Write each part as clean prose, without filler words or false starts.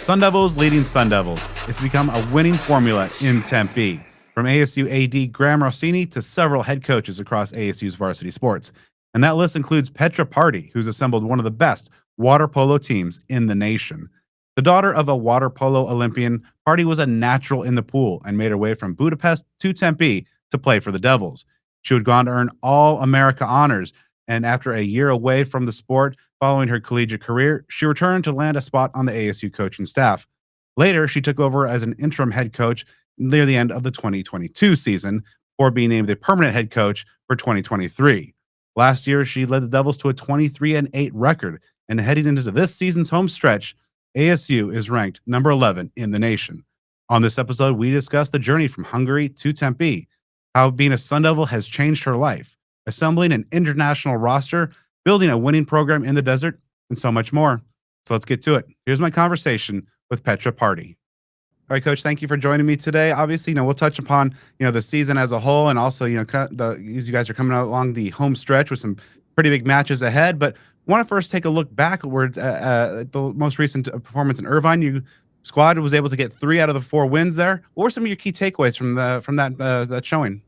Sun Devils leading Sun Devils. It's become a winning formula in Tempe. From ASU AD Graham Rossini to several head coaches across ASU's varsity sports. And that list includes Petra Pardi, who's assembled one of the best water polo teams in the nation. The daughter of a water polo Olympian, Pardi was a natural in the pool and made her way from Budapest to Tempe to play for the Devils. She would go on to earn All America honors, and after a year away from the sport, following her collegiate career, she returned to land a spot on the ASU coaching staff. Later, she took over as an interim head coach near the end of the 2022 season before being named the permanent head coach for 2023. Last year, she led the Devils to a 23-8 record, and heading into this season's home stretch, ASU is ranked number 11 in the nation. On this episode, we discuss the journey from Hungary to Tempe, how being a Sun Devil has changed her life, assembling an international roster, building a winning program in the desert, and so much more. So let's get to it. Here's my conversation with Petra Pardi. All right, Coach, thank you for joining me today. Obviously, we'll touch upon, the season as a whole, and also, as you guys are coming out along the home stretch with some pretty big matches ahead. But want to first take a look backwards at the most recent performance in Irvine. Your squad was able to get 3 out of the 4 wins there. What were some of your key takeaways from that showing?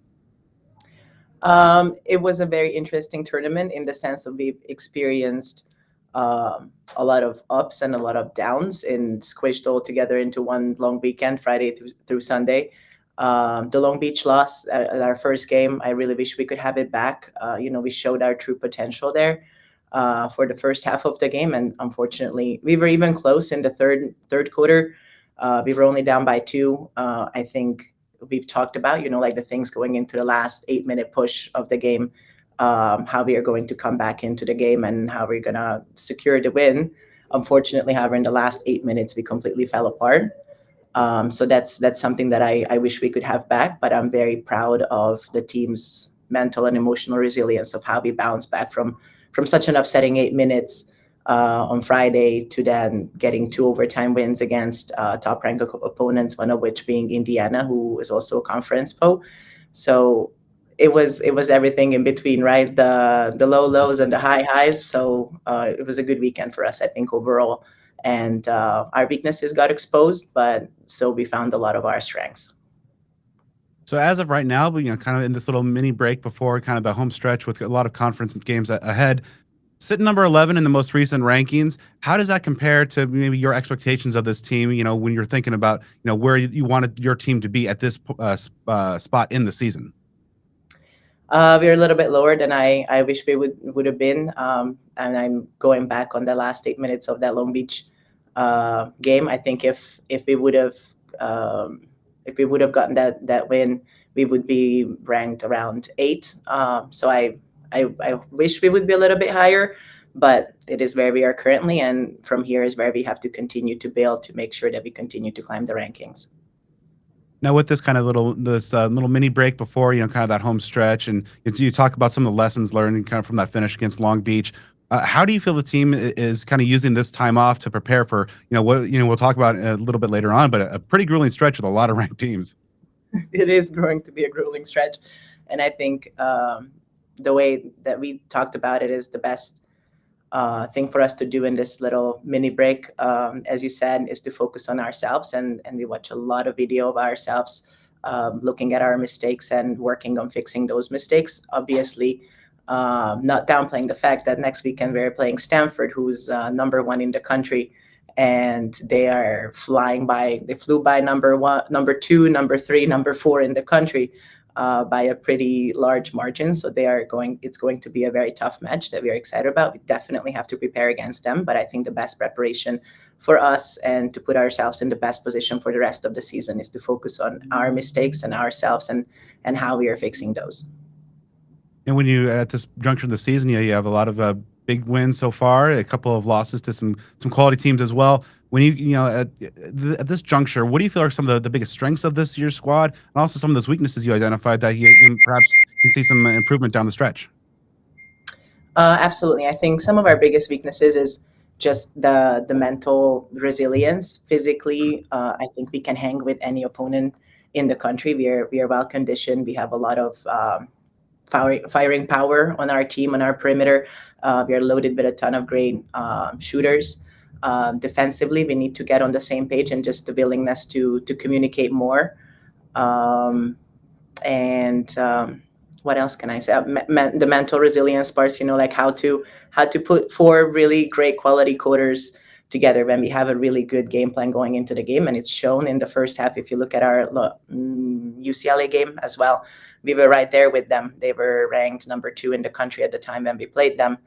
It was a very interesting tournament in the sense of we've experienced a lot of ups and a lot of downs and squished all together into one long weekend, Friday through Sunday. The Long Beach loss at our first game, I really wish we could have it back. We showed our true potential there for the first half of the game, and unfortunately, we were even close in the third quarter. We were only down by 2. I think we've talked about, like the things going into the last 8-minute push of the game, how we are going to come back into the game and how we're going to secure the win. Unfortunately, however, in the last 8 minutes, we completely fell apart. So that's something that I wish we could have back, but I'm very proud of the team's mental and emotional resilience of how we bounced back from such an upsetting 8 minutes on Friday to then getting 2 overtime wins against top-ranked opponents, one of which being Indiana, who is also a conference foe. So it was everything in between, right? The low lows and the high highs. So it was a good weekend for us, I think, overall. And our weaknesses got exposed, but so we found a lot of our strengths. So as of right now, kind of in this little mini break before kind of the home stretch with a lot of conference games ahead, sitting number 11 in the most recent rankings, how does that compare to maybe your expectations of this team, when you're thinking about, where you wanted your team to be at this spot in the season? We're a little bit lower than I wish we would have been. And I'm going back on the last 8 minutes of that Long Beach game. I think if we would have gotten that win, we would be ranked around 8. So I wish we would be a little bit higher, but it is where we are currently, and from here is where we have to continue to build to make sure that we continue to climb the rankings. Now, with this kind of little mini break before, kind of that home stretch, and you talk about some of the lessons learned kind of from that finish against Long Beach. How do you feel the team is kind of using this time off to prepare for, we'll talk about a little bit later on, but a pretty grueling stretch with a lot of ranked teams? It is going to be a grueling stretch, and I think the way that we talked about it is the best thing for us to do in this little mini break, as you said, is to focus on ourselves, and we watch a lot of video of ourselves, looking at our mistakes and working on fixing those mistakes. Obviously, not downplaying the fact that next weekend we're playing Stanford, who's number 1 in the country, and they are flying by. They flew by number 1, number 2, number 3, number 4 in the country. By a pretty large margin. So it's going to be a very tough match that we are excited about. We definitely have to prepare against them, but I think the best preparation for us and to put ourselves in the best position for the rest of the season is to focus on our mistakes and ourselves and how we are fixing those. And when you, at this juncture of the season, you have a lot of big wins so far, a couple of losses to some quality teams as well. When at this juncture, what do you feel are some of the biggest strengths of this year's squad, and also some of those weaknesses you identified that you perhaps can see some improvement down the stretch? Absolutely. I think some of our biggest weaknesses is just the mental resilience. Physically, I think we can hang with any opponent in the country. We are well conditioned. We have a lot of firing power on our team, on our perimeter. We are loaded with a ton of great shooters. Defensively, we need to get on the same page and just the willingness to communicate more. Um, and what else can I say? The mental resilience parts, like how to put four really great quality coders together when we have a really good game plan going into the game, and it's shown in the first half. If you look at our UCLA game as well, we were right there with them. They were ranked number 2 in the country at the time when we played them.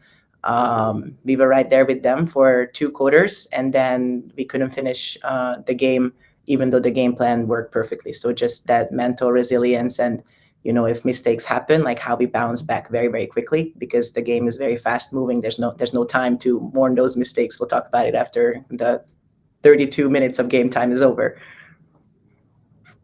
We were right there with them for 2 quarters, and then we couldn't finish the game, even though the game plan worked perfectly. So just that mental resilience, and if mistakes happen, like how we bounce back very, very quickly, because the game is very fast moving. There's no time to mourn those mistakes. We'll talk about it after the 32 minutes of game time is over.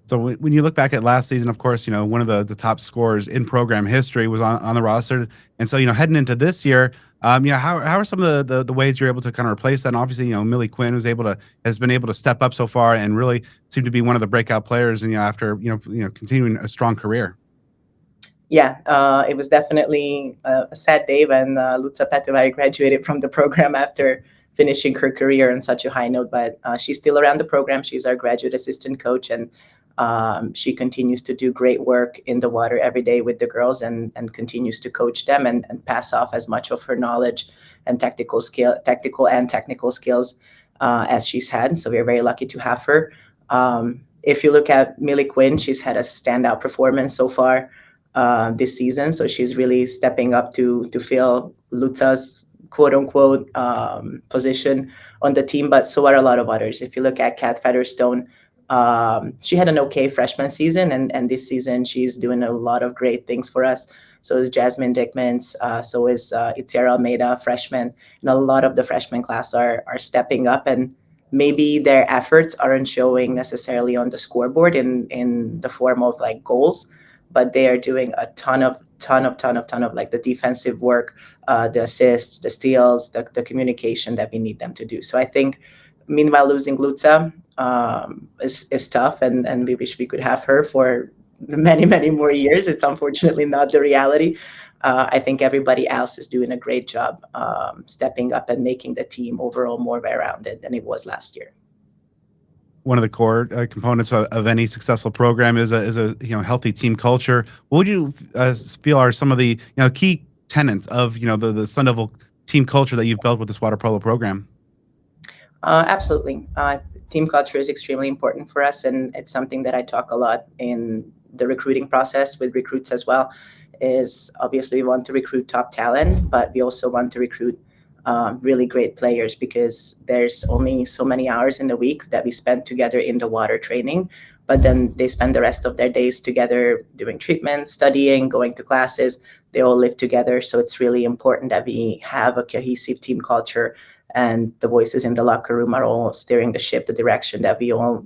So when you look back at last season, of course, one of the top scorers in program history was on the roster. And so, heading into this year, how are some of the ways you're able to kind of replace that? And obviously, Millie Quinn has been able to step up so far and really seem to be one of the breakout players. And after continuing a strong career. Yeah, it was definitely a sad day when Luca Petrovari graduated from the program after finishing her career on such a high note. But she's still around the program. She's our graduate assistant coach, and she continues to do great work in the water every day with the girls, and continues to coach them and pass off as much of her knowledge and tactical and technical skills as she's had. So we're very lucky to have her. If you look at Millie Quinn, she's had a standout performance so far this season. So she's really stepping up to fill Luta's quote unquote position on the team, but so are a lot of others. If you look at Kat Featherstone, she had an okay freshman season, and this season she's doing a lot of great things for us. So is Jasmine Dickmans, so is Itziar Almeida, freshman, and a lot of the freshman class are stepping up, and maybe their efforts aren't showing necessarily on the scoreboard in the form of like goals, but they are doing a ton of like the defensive work, the assists, the steals, the communication that we need them to do. So I think, meanwhile, losing Luca is tough, and we wish we could have her for many, many more years. It's unfortunately not the reality. I think everybody else is doing a great job stepping up and making the team overall more well-rounded than it was last year. One of the core components of any successful program is a healthy team culture. What would you feel are some of the key tenets of the Sun Devil team culture that you've built with this water polo program? Absolutely. Team culture is extremely important for us, and it's something that I talk a lot in the recruiting process with recruits as well. Is obviously we want to recruit top talent, but we also want to recruit really great players, because there's only so many hours in the week that we spend together in the water training, but then they spend the rest of their days together doing treatment, studying, going to classes. They all live together. So it's really important that we have a cohesive team culture, and the voices in the locker room are all steering the ship the direction that we all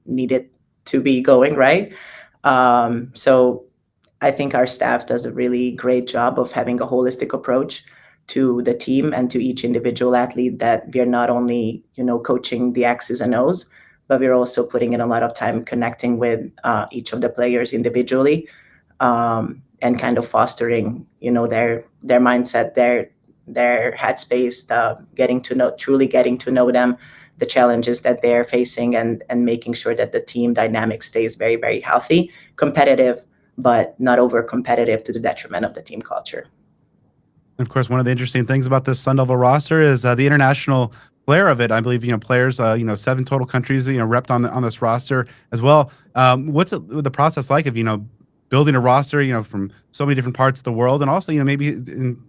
need it to be going, right? So I think our staff does a really great job of having a holistic approach to the team and to each individual athlete, that we are not only, coaching the X's and O's, but we're also putting in a lot of time connecting with each of the players individually, and kind of fostering, their mindset, their headspace, truly getting to know them, the challenges that they're facing, and making sure that the team dynamic stays very, very healthy, competitive, but not over competitive to the detriment of the team culture. Of course, one of the interesting things about this Sun Devil roster is the international flair of it. I believe players, 7 total countries, repped on this roster as well. What's the process like of building a roster, from so many different parts of the world, and also maybe in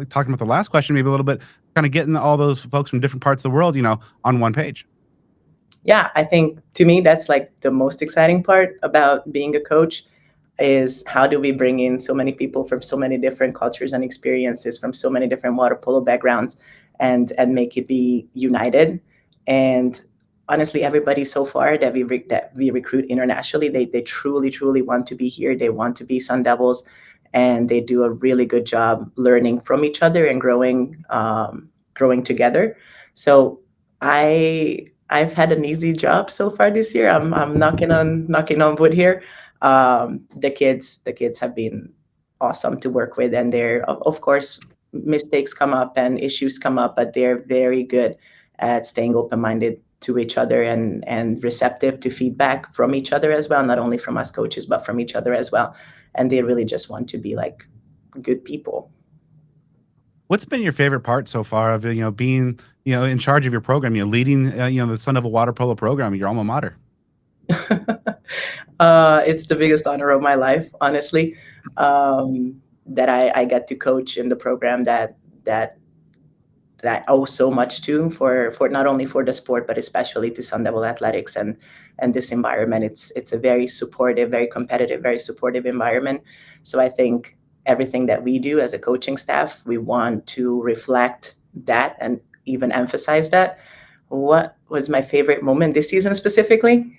talking about the last question, maybe a little bit, kind of getting all those folks from different parts of the world, on one page. Yeah, I think to me that's like the most exciting part about being a coach, is how do we bring in so many people from so many different cultures and experiences, from so many different water polo backgrounds, and make it be united. And honestly, everybody so far that we recruit internationally, they truly want to be here. They want to be Sun Devils, and they do a really good job learning from each other and growing together. So I've had an easy job so far this year. I'm knocking on wood here. The kids have been awesome to work with, and they're, of course, mistakes come up and issues come up, but they're very good at staying open-minded to each other and receptive to feedback from each other as well, not only from us coaches, but from each other as well. And they really just want to be like good people. What's been your favorite part so far of being in charge of your program, leading the Sun Devil water polo program, your alma mater? It's the biggest honor of my life, honestly, that I get to coach in the program that that I owe so much to, for not only for the sport but especially to Sun Devil Athletics and this environment. It's a very supportive, very competitive, very supportive environment. So I think everything that we do as a coaching staff, we want to reflect that and even emphasize that. What was my favorite moment this season specifically?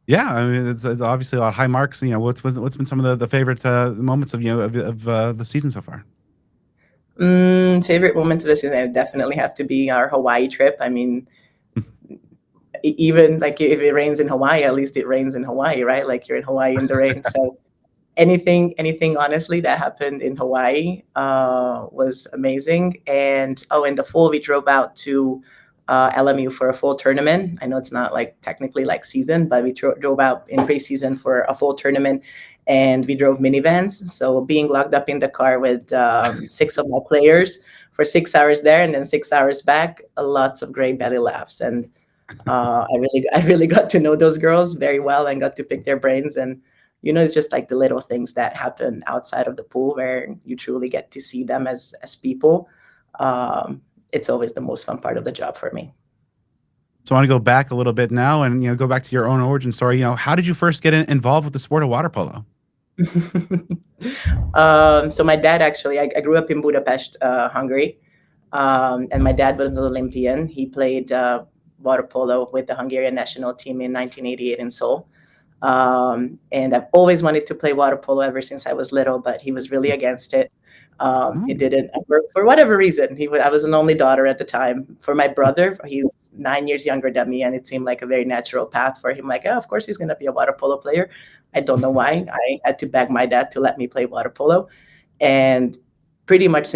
Yeah, I mean, it's obviously a lot of high marks. What's been some of the favorite moments of the season so far? Favorite moments of the season, it definitely have to be our Hawaii trip. I mean, even like if it rains in Hawaii, at least it rains in Hawaii, right? Like you're in Hawaii in the rain. So anything honestly that happened in Hawaii was amazing. And in the fall we drove out to LMU for a full tournament. I know it's not like technically like season, but we drove out in preseason for a full tournament, and we drove minivans. So being locked up in the car with six of my players for 6 hours there and then 6 hours back, lots of great belly laughs. And I really got to know those girls very well and got to pick their brains. And it's just like the little things that happen outside of the pool where you truly get to see them as people. It's always the most fun part of the job for me. So I want to go back a little bit now and go back to your own origin story. How did you first get involved with the sport of water polo? So my dad actually, I grew up in Budapest, Hungary, and my dad was an Olympian. He played water polo with the Hungarian national team in 1988 in Seoul. And I've always wanted to play water polo ever since I was little, but he was really against it. It didn't ever, for whatever reason. I was an only daughter at the time. For my brother, he's 9 years younger than me, and it seemed like a very natural path for him. Like, oh, of course he's going to be a water polo player. I don't know why. I had to beg my dad to let me play water polo, and pretty much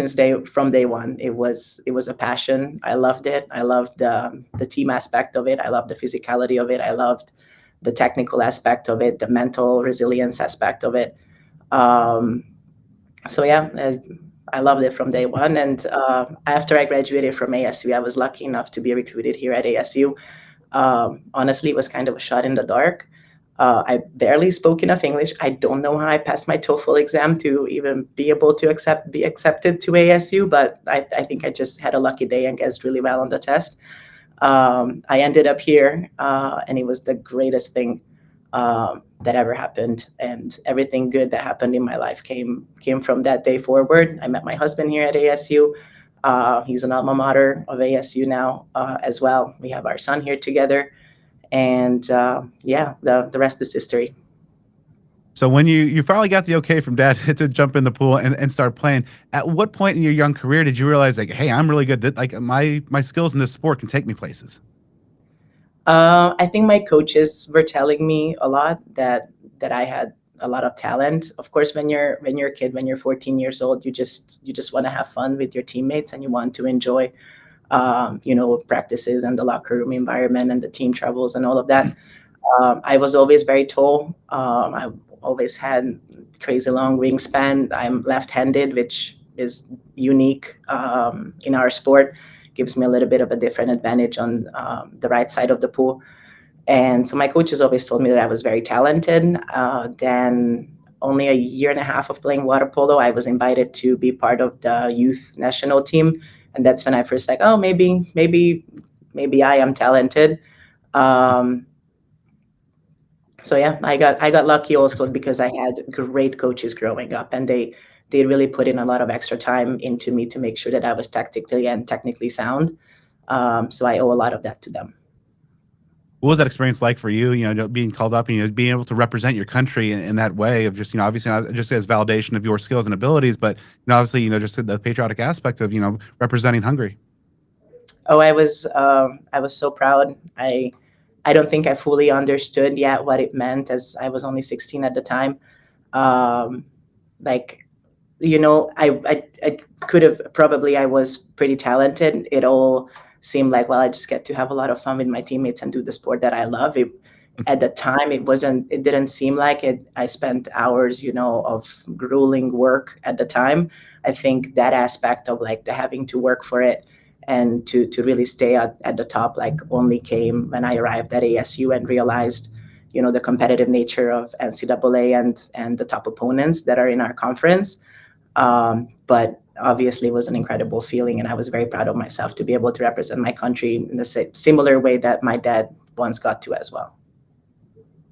from day one, it was a passion. I loved it. I loved the team aspect of it. I loved the physicality of it. I loved the technical aspect of it, the mental resilience aspect of it. So yeah, I loved it from day one. And after I graduated from ASU, I was lucky enough to be recruited here at ASU. Honestly, it was kind of a shot in the dark. I barely spoke enough English. I don't know how I passed my TOEFL exam to even be able to be accepted to ASU, but I think I just had a lucky day and guessed really well on the test. I ended up here, and it was the greatest thing that ever happened, and everything good that happened in my life came from that day forward. I met my husband here at ASU. He's an alma mater of ASU now as well. We have our son here together, and yeah, the rest is history. So when you finally got the okay from dad to jump in the pool and start playing, at what point in your young career did you realize like, hey, I'm really good. Like my skills in this sport can take me places? I think my coaches were telling me a lot that I had a lot of talent. Of course, when you're a kid, when you're 14 years old, you just want to have fun with your teammates and you want to enjoy, practices and the locker room environment and the team travels and all of that. I was always very tall. I always had crazy long wingspan. I'm left-handed, which is unique in our sport. Gives me a little bit of a different advantage on the right side of the pool. And so my coaches always told me that I was very talented. Then only a year and a half of playing water polo, I was invited to be part of the youth national team. And that's when I first like, oh, maybe I am talented. Um, so yeah, I got lucky also because I had great coaches growing up, and they really put in a lot of extra time into me to make sure that I was tactically and technically sound. So I owe a lot of that to them. What was that experience like for you? Being called up and being able to represent your country in that way of just obviously not just as validation of your skills and abilities, but obviously just the patriotic aspect of representing Hungary. Oh, I was so proud. I don't think I fully understood yet what it meant, as I was only 16 at the time. Um, like I could have, probably I was pretty talented. It all seemed like, well, I just get to have a lot of fun with my teammates and do the sport that I love. At the time, it didn't seem like it. I spent hours, of grueling work at the time. I think that aspect of like the having to work for it and to really stay at the top like only came when I arrived at ASU and realized, the competitive nature of NCAA and the top opponents that are in our conference. But obviously, it was an incredible feeling, and I was very proud of myself to be able to represent my country in the similar way that my dad once got to as well.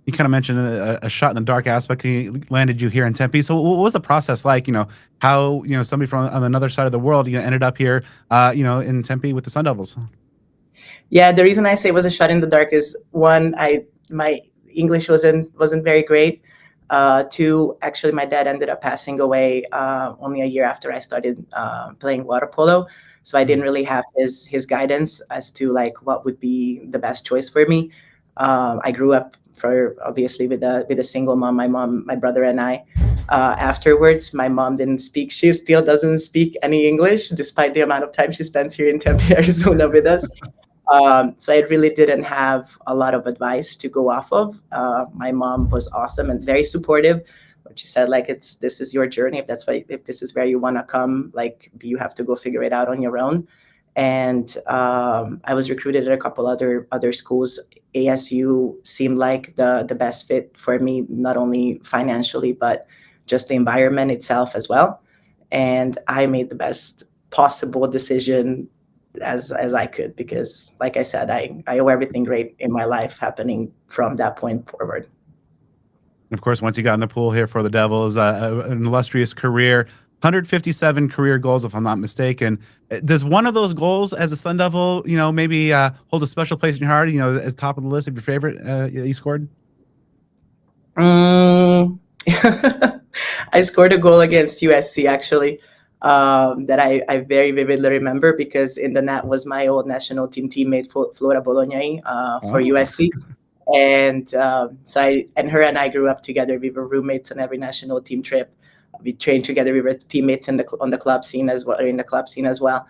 You kind of mentioned a shot in the dark aspect. Landed you here in Tempe. So what was the process like? How somebody from on another side of the world ended up here, in Tempe with the Sun Devils. Yeah, the reason I say it was a shot in the dark is one, my English wasn't very great. Two, actually, my dad ended up passing away only a year after I started playing water polo. So I didn't really have his guidance as to like what would be the best choice for me. I grew up obviously with a single mom, my brother, and I. Afterwards, my mom didn't speak. She still doesn't speak any English, despite the amount of time she spends here in Tempe, Arizona, with us. So I really didn't have a lot of advice to go off of. My mom was awesome and very supportive. But she said, like, this is your journey. If this is where you want to come, like, you have to go figure it out on your own. And I was recruited at a couple other schools. ASU seemed like the best fit for me, not only financially, but just the environment itself as well. And I made the best possible decision as I could, because like I said, I owe everything great in my life happening from that point forward. Of course, once you got in the pool here for the Devils, an illustrious career, 157 career goals, if I'm not mistaken. Does one of those goals as a Sun Devil, maybe hold a special place in your heart, as top of the list of your favorite that you scored? I scored a goal against USC, actually, that I very vividly remember, because in the net was my old national team teammate, Flora Bologna, for USC. And so her and I grew up together. We were roommates on every national team trip. We trained together. We were teammates on the club scene as well, or in the club scene as well.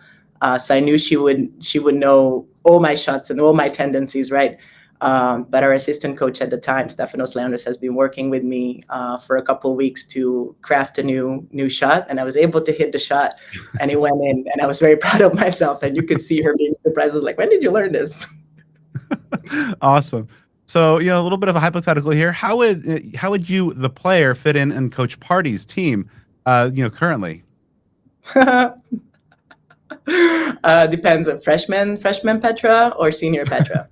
So I knew she would know all my shots and all my tendencies, right? But our assistant coach at the time, Stefanos Leandros, has been working with me for a couple of weeks to craft a new shot, and I was able to hit the shot, and it went in, and I was very proud of myself. And you could see her being surprised. I was like, "When did you learn this?" Awesome. So, a little bit of a hypothetical here. How would you, the player, fit in Coach Pardi's team, currently? Depends on freshman Petra or senior Petra.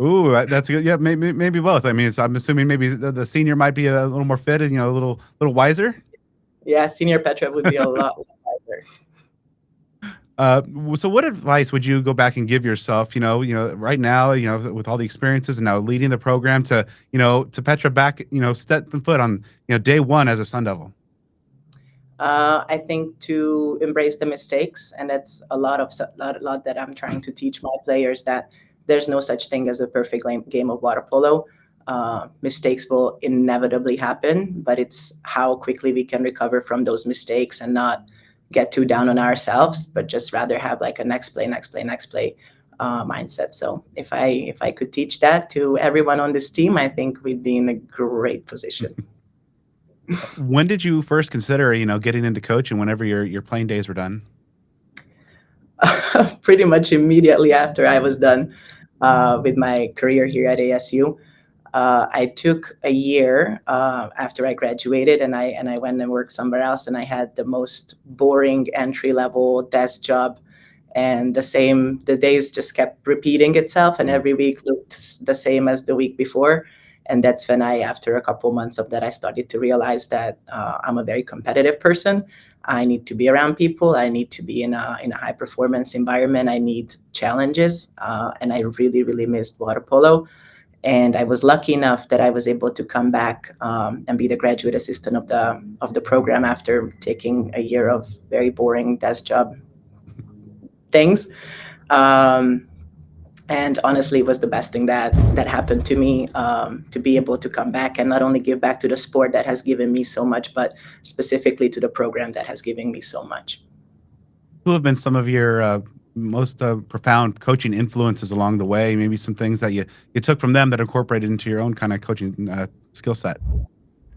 Ooh, that's good. Yeah, maybe both. I mean, I'm assuming maybe the senior might be a little more fit and a little wiser. Yeah, senior Petra would be a lot wiser. So what advice would you go back and give yourself, right now, with all the experiences and now leading the program to Petra back, stepping foot on, day one as a Sun Devil? I think to embrace the mistakes, and that's a lot that I'm trying to teach my players, that there's no such thing as a perfect game of water polo. Mistakes will inevitably happen, but it's how quickly we can recover from those mistakes and not get too down on ourselves, but just rather have like a next play mindset. So if I could teach that to everyone on this team, I think we'd be in a great position. When did you first consider, getting into coaching? Whenever your playing days were done? Pretty much immediately after I was done with my career here at ASU. I took a year after I graduated, and I went and worked somewhere else, and I had the most boring entry-level desk job, and the days just kept repeating itself, and every week looked the same as the week before. And that's when after a couple months of that, I started to realize that I'm a very competitive person. I need to be around people. I need to be in a high performance environment. I need challenges, and I really, really missed water polo. And I was lucky enough that I was able to come back and be the graduate assistant of the program after taking a year of very boring desk job things. And honestly, it was the best thing that happened to me, to be able to come back and not only give back to the sport that has given me so much, but specifically to the program that has given me so much. Who have been some of your most profound coaching influences along the way? Maybe some things that you took from them that incorporated into your own kind of coaching skill set.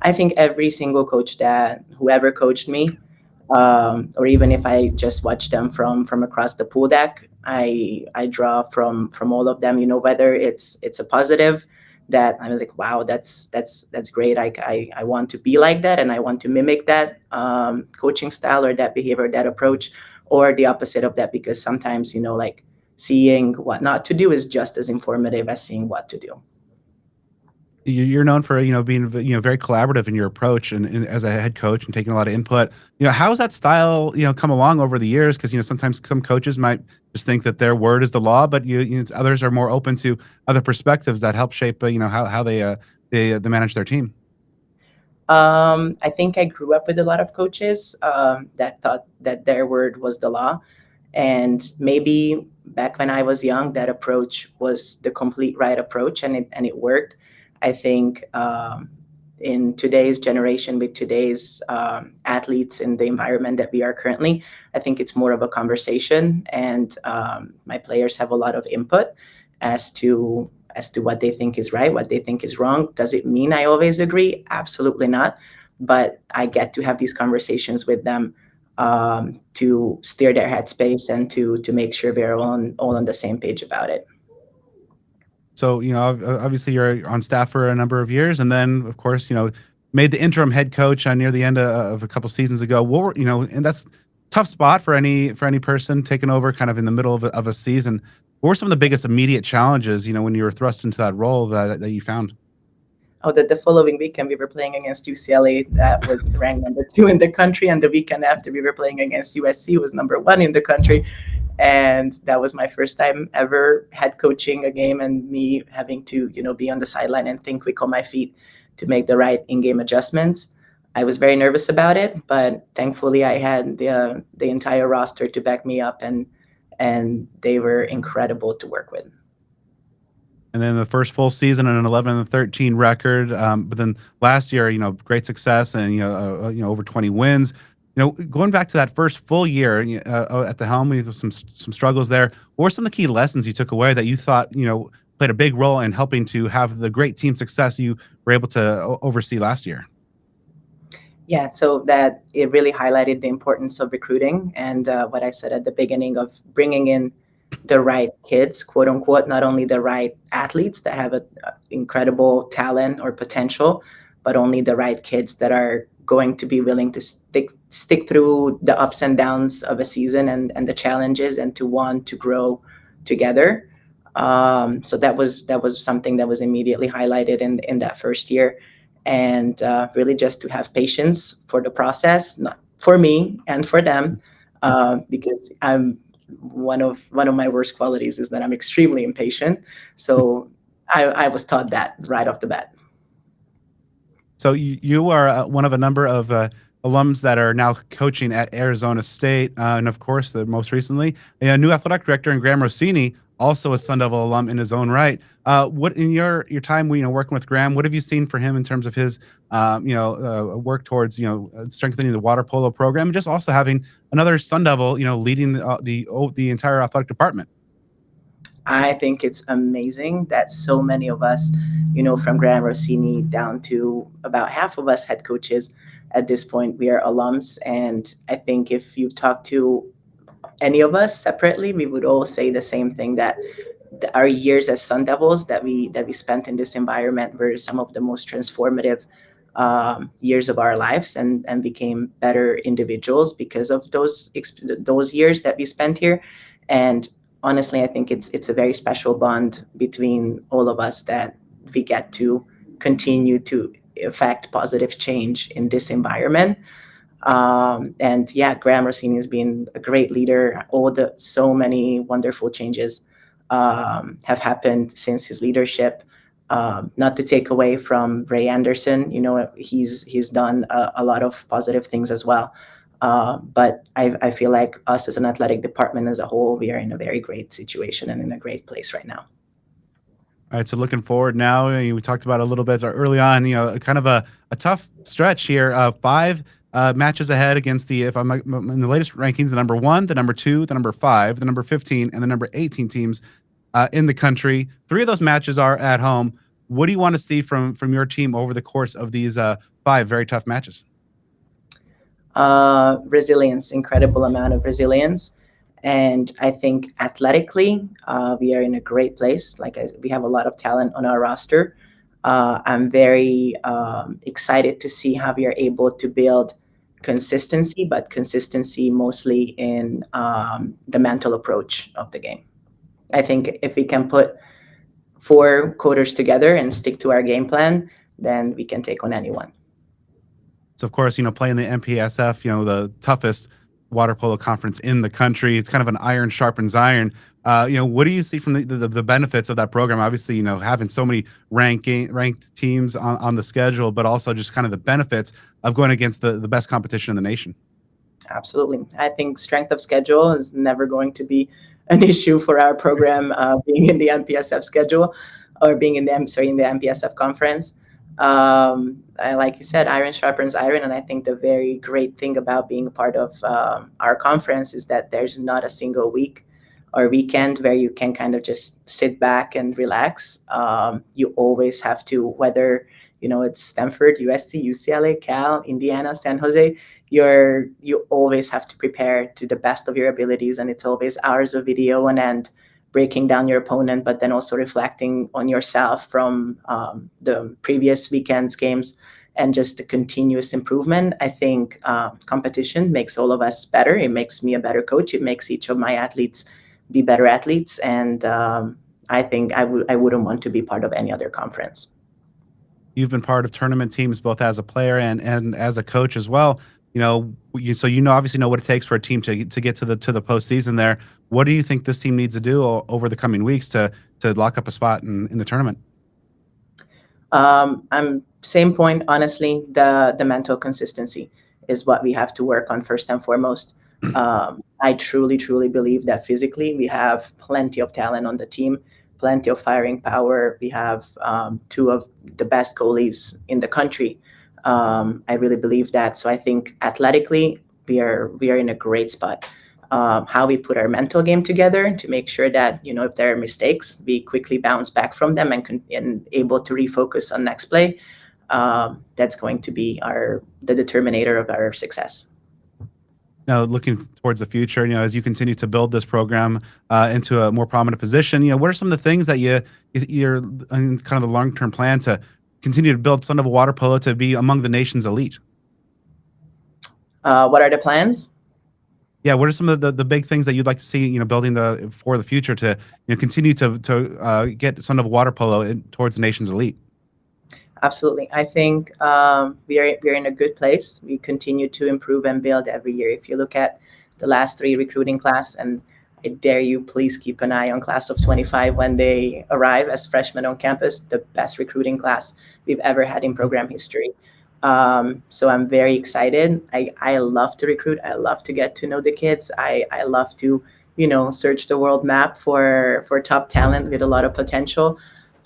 I think every single coach that whoever coached me, or even if I just watch them from across the pool deck, I draw from all of them. You know, whether it's a positive that I was like, wow, that's great. I want to be like that, and I want to mimic that coaching style or that behavior, that approach, or the opposite of that, because sometimes like seeing what not to do is just as informative as seeing what to do. You're known for, being, very collaborative in your approach and as a head coach and taking a lot of input. How has that style, come along over the years? Because, sometimes some coaches might just think that their word is the law, but others are more open to other perspectives that help shape, how they manage their team. I think I grew up with a lot of coaches that thought that their word was the law. And maybe back when I was young, that approach was the complete right approach, and it worked. I think in today's generation, with today's athletes in the environment that we are currently, I think it's more of a conversation, and my players have a lot of input as to what they think is right, what they think is wrong. Does it mean I always agree? Absolutely not. But I get to have these conversations with them to steer their headspace and to make sure we're all on the same page about it. So, obviously you're on staff for a number of years, and then of course, made the interim head coach near the end of a couple seasons ago. What were, and that's tough spot for any person taking over kind of in the middle of a season. What were some of the biggest immediate challenges, when you were thrust into that role that you found? Oh, the following weekend we were playing against UCLA, that was ranked number 2 in the country, and the weekend after we were playing against USC, was number 1 in the country. And that was my first time ever head coaching a game, and me having to be on the sideline and think quick on my feet to make the right in-game adjustments. I was very nervous about it, but thankfully I had the entire roster to back me up, and they were incredible to work with. And then the first full season and an 11-13 record. But then last year, great success and over 20 wins. Going back to that first full year at the helm, we have some struggles there. What were some of the key lessons you took away that you thought played a big role in helping to have the great team success you were able to oversee last year? Yeah, so that it really highlighted the importance of recruiting, and what I said at the beginning of bringing in the right kids, quote unquote, not only the right athletes that have a incredible talent or potential, but only the right kids that are going to be willing to stick through the ups and downs of a season, and the challenges, and to want to grow together. So that was something that was immediately highlighted in that first year, and really just to have patience for the process, not for me and for them, because I'm one of my worst qualities is that I'm extremely impatient. So I was taught that right off the bat. So you are one of a number of alums that are now coaching at Arizona State, and of course, the most recently, a new athletic director in Graham Rossini, also a Sun Devil alum in his own right. What in your time, working with Graham, what have you seen for him in terms of his, work towards, strengthening the water polo program, and just also having another Sun Devil, leading the entire athletic department? I think it's amazing that so many of us, from Graham Rossini down to about half of us head coaches at this point, we are alums. And I think if you talk to any of us separately, we would all say the same thing, that our years as Sun Devils that we spent in this environment were some of the most transformative years of our lives, and became better individuals because of those years that we spent here. And honestly, I think it's a very special bond between all of us, that we get to continue to affect positive change in this environment. And yeah, Graham Rossini has been a great leader. So many wonderful changes have happened since his leadership. Not to take away from Ray Anderson, he's done a lot of positive things as well. But I feel like us as an athletic department as a whole, we are in a very great situation and in a great place right now. All right, so looking forward now, we talked about a little bit early on, kind of a tough stretch here. 5 matches ahead against if I'm in the latest rankings, the number one, the number two, the number five, the number 15, and the number 18 teams in the country. Three of those matches are at home. What do you want to see from your team over the course of these five very tough matches? Resilience, incredible amount of resilience. And I think athletically, we are in a great place. We have a lot of talent on our roster. I'm very excited to see how we are able to build consistency, but consistency mostly in the mental approach of the game. I think if we can put four quarters together and stick to our game plan, then we can take on anyone. So of course, playing the MPSF, the toughest water polo conference in the country. It's kind of an iron sharpens iron. What do you see from the benefits of that program? Obviously, having so many ranked teams on the schedule, but also just kind of the benefits of going against the best competition in the nation. Absolutely. I think strength of schedule is never going to be an issue for our program, being in the MPSF schedule or being in the MPSF conference. Like you said, iron sharpens iron, and I think the very great thing about being a part of our conference is that there's not a single week or weekend where you can kind of just sit back and relax. You always have to, whether it's Stanford, USC, UCLA, Cal, Indiana, San Jose, you always have to prepare to the best of your abilities, and it's always hours of video and breaking down your opponent, but then also reflecting on yourself from the previous weekend's games and just the continuous improvement. I think competition makes all of us better. It makes me a better coach. It makes each of my athletes be better athletes. And I think I wouldn't want to be part of any other conference. You've been part of tournament teams both as a player and as a coach as well. Obviously know what it takes for a team to get to the postseason there. What do you think this team needs to do over the coming weeks to lock up a spot in the tournament? I'm same point. Honestly, the mental consistency is what we have to work on first and foremost. I truly believe that physically we have plenty of talent on the team, plenty of firing power. We have two of the best goalies in the country. I really believe that. So I think athletically we are in a great spot. How we put our mental game together to make sure that if there are mistakes, we quickly bounce back from them and able to refocus on next play. That's going to be the determinator of our success. Now, looking towards the future, as you continue to build this program into a more prominent position, what are some of the things that you're in kind of the long-term plan to continue to build Son of a Water Polo to be among the nation's elite? What are the plans? Yeah, what are some of the big things that you'd like to see, building for the future to continue to get Son of a Water Polo towards the nation's elite? Absolutely. I think we're in a good place. We continue to improve and build every year. If you look at the last three recruiting class, and I dare you, please keep an eye on class of 25 when they arrive as freshmen on campus, the best recruiting class we've ever had in program history. So I'm very excited. I love to recruit. I love to get to know the kids. I love to, search the world map for top talent with a lot of potential.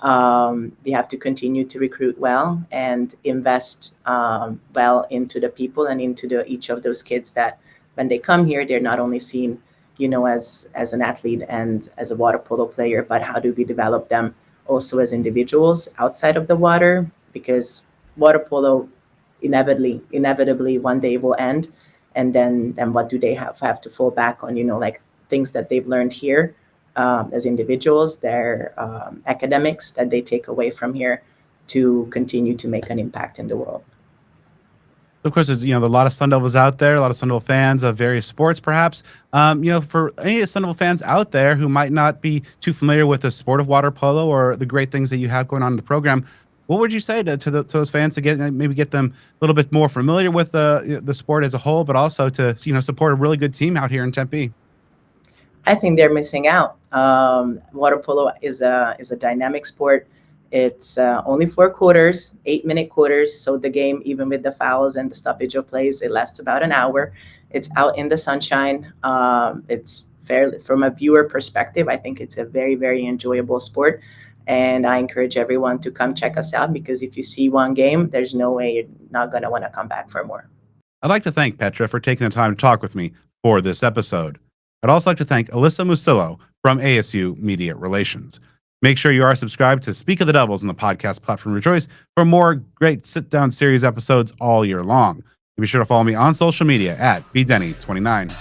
We have to continue to recruit well and invest well into the people and into each of those kids, that when they come here, they're not only seen, as an athlete and as a water polo player, but how do we develop them also as individuals outside of the water? Because water polo inevitably one day will end, and then what do they have to fall back on? Like things that they've learned here. As individuals, their academics that they take away from here to continue to make an impact in the world. Of course, there's a lot of Sun Devils out there, a lot of Sun Devil fans of various sports, perhaps. For any Sun Devil fans out there who might not be too familiar with the sport of water polo or the great things that you have going on in the program, what would you say to those fans to get them a little bit more familiar with the sport as a whole, but also to support a really good team out here in Tempe? I think they're missing out. Water polo is a dynamic sport. It's only 4 quarters, 8-minute quarters. So the game, even with the fouls and the stoppage of plays, it lasts about an hour. It's out in the sunshine. It's fairly, from a viewer perspective, I think it's a very, very enjoyable sport. And I encourage everyone to come check us out, because if you see one game, there's no way you're not going to want to come back for more. I'd like to thank Petra for taking the time to talk with me for this episode. I'd also like to thank Alyssa Musillo from ASU Media Relations. Make sure you are subscribed to Speak of the Devils on the podcast platform of your choice for more great sit-down series episodes all year long. Be sure to follow me on social media at bdenny29.